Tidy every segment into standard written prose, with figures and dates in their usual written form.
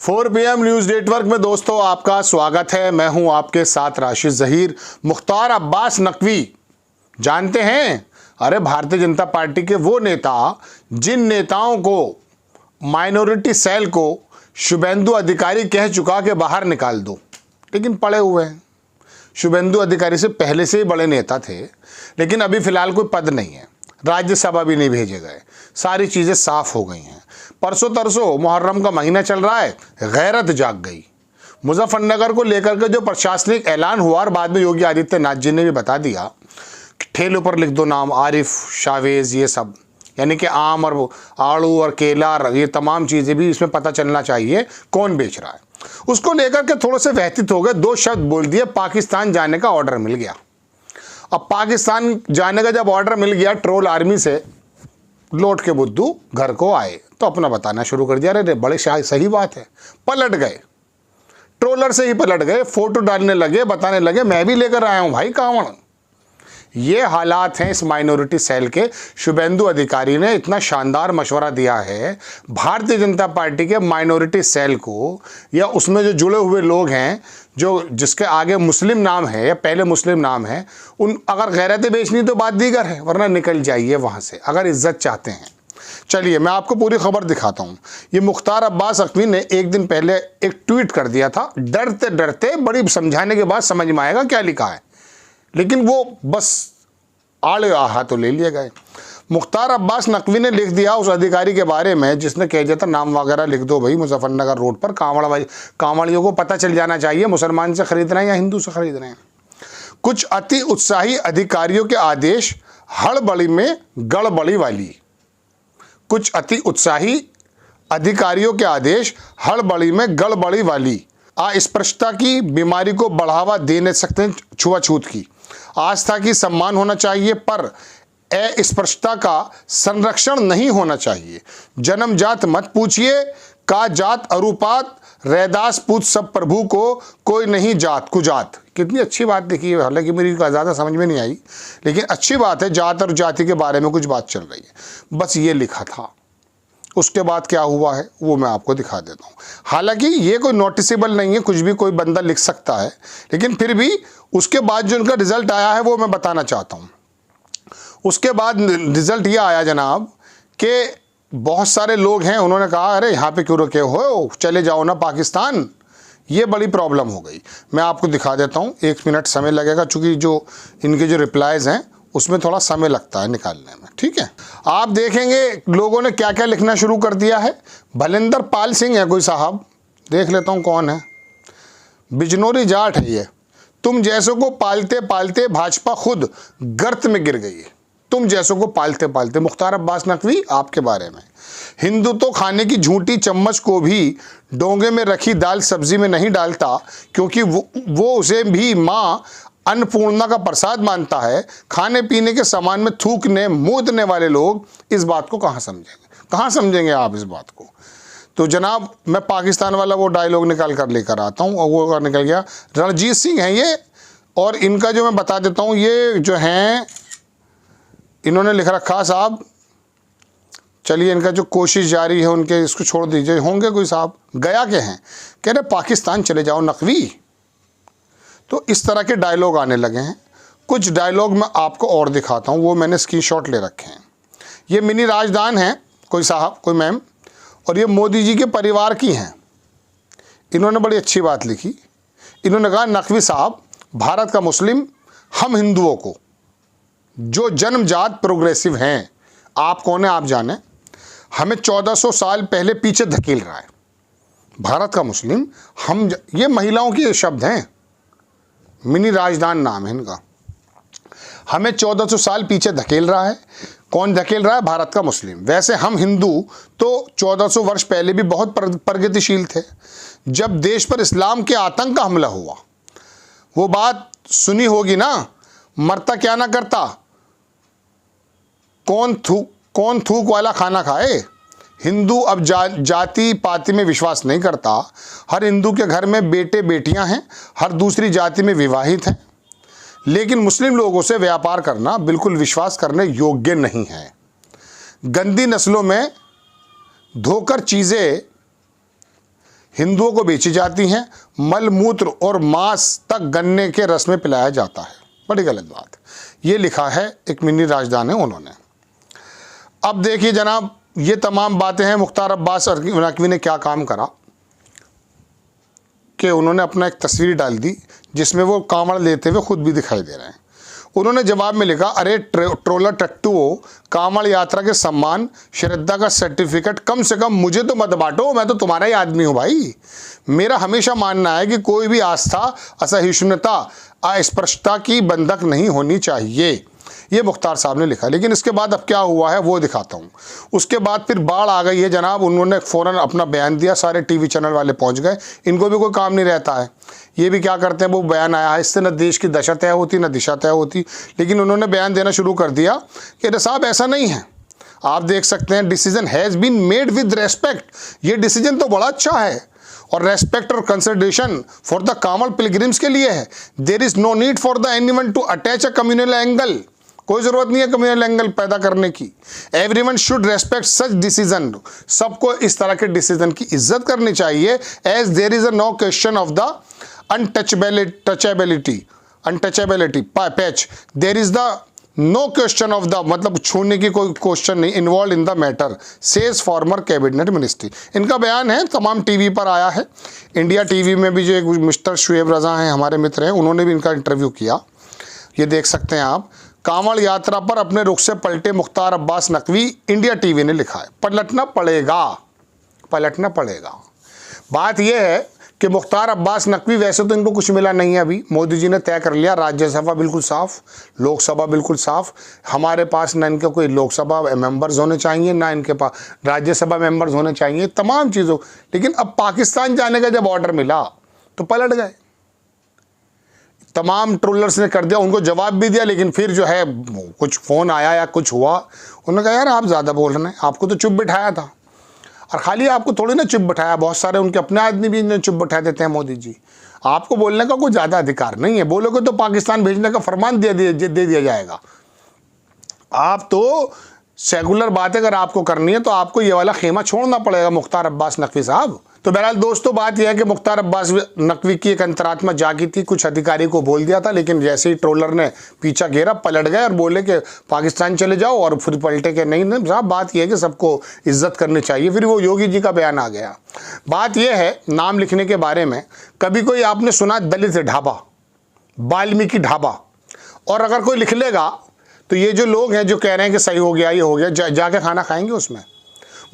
4 PM news network में दोस्तों आपका स्वागत है। मैं हूं आपके साथ राशिद ज़हीर। मुख्तार अब्बास नकवी जानते हैं? अरे भारतीय जनता पार्टी के वो नेता जिन नेताओं को माइनॉरिटी सेल को शुभेंदु अधिकारी कह चुका कि बाहर निकाल दो, लेकिन पड़े हुए हैं। शुभेंदु अधिकारी से पहले से ही बड़े नेता थे, लेकिन अभी फ़िलहाल कोई पद नहीं है, राज्यसभा भी नहीं भेजे गए, सारी चीज़ें साफ़ हो गई हैं। परसों तरसों मुहर्रम का महीना चल रहा है, गैरत जाग गई। मुजफ्फरनगर को लेकर के जो प्रशासनिक ऐलान हुआ और बाद में योगी आदित्यनाथ जी ने भी बता दिया कि ठेलों पर लिख दो नाम आरिफ, शावेज़, ये सब, यानी कि आम और आड़ू और केला, ये तमाम चीज़ें भी इसमें पता चलना चाहिए कौन बेच रहा है। उसको लेकर के थोड़े से व्यथित हो गए, 2 शब्द बोल दिए, पाकिस्तान जाने का ऑर्डर मिल गया। अब पाकिस्तान जाने का जब ऑर्डर मिल गया, ट्रोल आर्मी से लौट के बुद्धू घर को आए तो अपना बताना शुरू कर दिया। अरे बड़े सही बात है, पलट गए, ट्रोलर से ही पलट गए, फोटो डालने लगे, बताने लगे मैं भी लेकर आया हूं भाई कावड़। ये हालात हैं इस माइनॉरिटी सेल के। शुभेंदु अधिकारी ने इतना शानदार मशवरा दिया है भारतीय जनता पार्टी के माइनॉरिटी सेल को, या उसमें जो जुड़े हुए लोग हैं, जो जिसके आगे मुस्लिम नाम है या पहले मुस्लिम नाम है, उन अगर गैरतें बेचनी तो बात दीगर है, वरना निकल जाइए वहाँ से अगर इज्जत चाहते हैं। चलिए मैं आपको पूरी खबर दिखाता हूँ। ये मुख्तार अब्बास नकवी ने एक दिन पहले एक ट्वीट कर दिया था, डरते डरते, बड़ी समझाने के बाद समझ में आएगा क्या लिखा है, लेकिन वो बस आड़े आहा तो ले लिए गए। मुख्तार अब्बास नकवी ने लिख दिया उस अधिकारी के बारे में जिसने कह दिया था नाम वगैरह लिख दो भाई, मुजफ्फरनगर रोड पर कांवड़ियों को पता चल जाना चाहिए मुसलमान से खरीद रहे हैं या हिंदू से खरीद रहे हैं। कुछ अति उत्साही अधिकारियों के आदेश हड़बड़ी में गड़बड़ी वाली। कुछ अति उत्साही अधिकारियों के आदेश हड़बड़ी में गड़बड़ी वाली। अस्पृश्यता की बीमारी को बढ़ावा दे नहीं सकते, छुआछूत की। आस्था की सम्मान होना चाहिए पर अस्पृश्यता का संरक्षण नहीं होना चाहिए। जन्मजात मत पूछिए, का जात अरुपात, रैदास पूछ सब प्रभु को, कोई नहीं जात कुजात। कितनी अच्छी बात लिखी है, हालांकि मेरी ज़्यादा समझ में नहीं आई, लेकिन अच्छी बात है, जात और जाति के बारे में कुछ बात चल रही है। बस ये लिखा था। उसके बाद क्या हुआ है वो मैं आपको दिखा देता हूँ। हालांकि ये कोई नोटिसेबल नहीं है, कुछ भी कोई बंदा लिख सकता है, लेकिन फिर भी उसके बाद जो उनका रिजल्ट आया है वो मैं बताना चाहता हूँ। उसके बाद रिजल्ट ये आया जनाब कि बहुत सारे लोग हैं, उन्होंने कहा अरे यहाँ पे क्यों रुके हो, चले जाओ ना पाकिस्तान। ये बड़ी प्रॉब्लम हो गई। मैं आपको दिखा देता हूँ, 1 मिनट समय लगेगा, चूँकि जो इनके जो रिप्लाइज़ हैं उसमें थोड़ा समय लगता है निकालने में, ठीक है। आप देखेंगे लोगों ने क्या क्या लिखना शुरू कर दिया है। भलिंदर पाल सिंह है कोई साहब, देख लेता हूँ कौन है। बिजनौरी जाट है ये। तुम जैसों को पालते पालते भाजपा खुद गर्त में गिर गई है। तुम जैसों को पालते पालते, मुख्तार अब्बास नकवी आपके बारे में। हिंदू तो खाने की झूठी चम्मच को भी डोंगे में रखी दाल सब्जी में नहीं डालता, क्योंकि वो उसे भी माँ अन्नपूर्णा का प्रसाद मानता है। खाने पीने के सामान में थूकने मूतने वाले लोग इस बात को कहाँ समझेंगे? कहाँ समझेंगे आप इस बात को? तो जनाब मैं पाकिस्तान वाला वो डायलॉग निकाल कर लेकर आता हूँ, और वो निकल गया। रणजीत सिंह हैं ये, और इनका जो मैं बता देता हूँ, ये जो हैं इन्होंने लिख रखा साहब, चलिए इनका जो कोशिश जारी है उनके, इसको छोड़ दीजिए, होंगे कोई साहब गया के हैं, कह रहे पाकिस्तान चले जाओ नकवी। तो इस तरह के डायलॉग आने लगे हैं। कुछ डायलॉग मैं आपको और दिखाता हूँ, वो मैंने स्क्रीनशॉट ले रखे हैं। ये मिनी राजदान हैं कोई साहब, कोई मैम, और ये मोदी जी के परिवार की हैं। इन्होंने बड़ी अच्छी बात लिखी। इन्होंने कहा नकवी साहब, भारत का मुस्लिम हम हिंदुओं को जो जन्मजात प्रोग्रेसिव हैं, आप कौन है आप जाने, हमें 1400 साल पहले पीछे धकेल रहा है। भारत का मुस्लिम हम, ये महिलाओं के शब्द हैं, मिनी राजदान नाम है इनका। हमें 1400 साल पीछे धकेल रहा है। कौन धकेल रहा है? भारत का मुस्लिम। वैसे हम हिंदू तो 1400 वर्ष पहले भी बहुत प्रगतिशील थे। जब देश पर इस्लाम के आतंक का हमला हुआ, वो बात सुनी होगी ना, मरता क्या ना करता, कौन थूक वाला खाना खाए। हिंदू अब जाति पाति में विश्वास नहीं करता। हर हिंदू के घर में बेटे बेटियां हैं, हर दूसरी जाति में विवाहित हैं, लेकिन मुस्लिम लोगों से व्यापार करना बिल्कुल विश्वास करने योग्य नहीं है। गंदी नस्लों में धोकर चीज़ें हिंदुओं को बेची जाती हैं, मलमूत्र और मांस तक गन्ने के रस में पिलाया जाता है। बड़ी गलत बात। ये लिखा है एक मिनी राजदान है उन्होंने। अब देखिए जनाब, ये तमाम बातें हैं। मुख्तार अब्बास नकवी ने क्या काम करा कि उन्होंने अपना एक तस्वीर डाल दी जिसमें वो कांवड़ लेते हुए खुद भी दिखाई दे रहे हैं। उन्होंने जवाब में लिखा, अरे ट्रोलर टट्टुओं, कांवड़ यात्रा के सम्मान श्रद्धा का सर्टिफिकेट कम से कम मुझे तो मत बांटो, मैं तो तुम्हारा ही आदमी हूँ भाई। मेरा हमेशा मानना है कि कोई भी आस्था, असहिष्णुता, अस्पृश्यता की बंधक नहीं होनी चाहिए। ये मुख्तार साहब ने लिखा। लेकिन इसके बाद अब क्या हुआ है वो दिखाता हूँ। उसके बाद फिर बाढ़ आ गई है जनाब। उन्होंने फ़ौरन अपना बयान दिया, सारे टीवी चैनल वाले पहुँच गए। इनको भी कोई काम नहीं रहता है, ये भी क्या करते हैं, वो बयान आया है, इससे न देश की दशा तय होती न दिशा तय होती। लेकिन उन्होंने बयान देना शुरू कर दिया कि अरे साहब ऐसा नहीं है। आप देख सकते हैं, decision has been made with respect. ये डिसीजन तो बड़ा अच्छा है और रेस्पेक्ट और consideration for the Kanwar pilgrims के लिए है। There is no need for the anyone to attach a communal angle. कोई ज़रूरत नहीं है कम्युनल एंगल पैदा करने की। Everyone should respect such decision. सबको इस तरह के डिसीजन की इज्जत करनी चाहिए। As there is a no question of the untouchability patch. There is the no question of the, मतलब छूने की कोई क्वेश्चन नहीं, involve in the matter, says former cabinet ministry. इनका बयान है, तमाम टीवी पर आया है। इंडिया टीवी में भी जो एक मिस्टर शुएब रज़ा हैं, हमारे मित्र हैं, उन्होंने भी इनका इंटरव्यू किया। ये देख सकते हैं आप। कांवड़ यात्रा पर अपने रुख से पलटे मुख्तार अब्बास नकवी, इंडिया टीवी ने लिखा है। पलटना पड़ेगा, पलटना पड़ेगा। बात यह है कि मुख्तार अब्बास नकवी, वैसे तो इनको कुछ मिला नहीं है अभी। मोदी जी ने तय कर लिया, राज्यसभा बिल्कुल साफ, लोकसभा बिल्कुल साफ। हमारे पास ना इनके कोई लोकसभा मेंबर्स होने चाहिए, ना इनके पास राज्यसभा मेंबर्स होने चाहिए, तमाम चीज़ों। लेकिन अब पाकिस्तान जाने का जब ऑर्डर मिला तो पलट गए। तमाम ट्रोलर्स ने कर दिया, उनको जवाब भी दिया। लेकिन फिर जो है कुछ फ़ोन आया या कुछ हुआ, उन्होंने कहा यार आप ज़्यादा बोल रहे हैं, आपको तो चुप बिठाया था। और खाली आपको थोड़ी ना चुप बिठाया, बहुत सारे उनके अपने आदमी भी इन्हें चुप बिठा देते हैं मोदी जी। आपको बोलने का कोई ज़्यादा अधिकार नहीं है, बोलोगे तो पाकिस्तान भेजने का फरमान दे दिया जाएगा। आप तो सेकुलर बात अगर आपको करनी है तो आपको ये वाला खेमा छोड़ना पड़ेगा मुख्तार अब्बास नकवी साहब। तो बहरहाल दोस्तों, बात यह है कि मुख्तार अब्बास नकवी की एक अंतरात्मा जागी थी, कुछ अधिकारी को बोल दिया था, लेकिन जैसे ही ट्रोलर ने पीछा घेरा, पलट गए और बोले कि पाकिस्तान चले जाओ, और फिर पलटे के नहीं साहब, बात यह है कि सबको इज्जत करनी चाहिए। फिर वो योगी जी का बयान आ गया। बात यह है नाम लिखने के बारे में, कभी कोई आपने सुना दलित ढाबा, वाल्मीकि ढाबा, और अगर कोई लिख लेगा तो ये जो लोग हैं जो कह रहे हैं कि सही हो गया, ये हो गया, जाके खाना खाएंगे उसमें।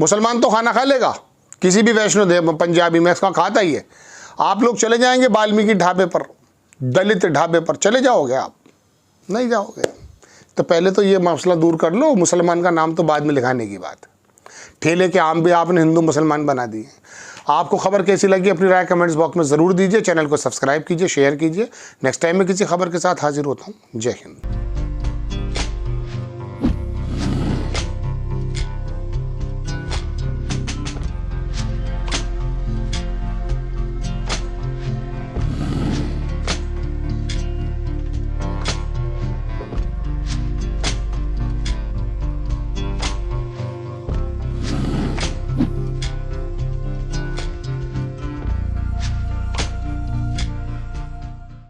मुसलमान तो खाना खा लेगा, किसी भी वैष्णो देव पंजाबी में इसका खाता ही है। आप लोग चले जाएंगे वाल्मीकि ढाबे पर, दलित ढाबे पर चले जाओगे? आप नहीं जाओगे। तो पहले तो ये मसला दूर कर लो, मुसलमान का नाम तो बाद में लिखाने की बात। ठेले के आम भी आपने हिंदू मुसलमान बना दिए। आपको खबर कैसी लगी अपनी राय कमेंट्स बॉक्स में ज़रूर दीजिए। चैनल को सब्सक्राइब कीजिए, शेयर कीजिए। नेक्स्ट टाइम में किसी खबर के साथ हाजिर होता हूँ। जय हिंद।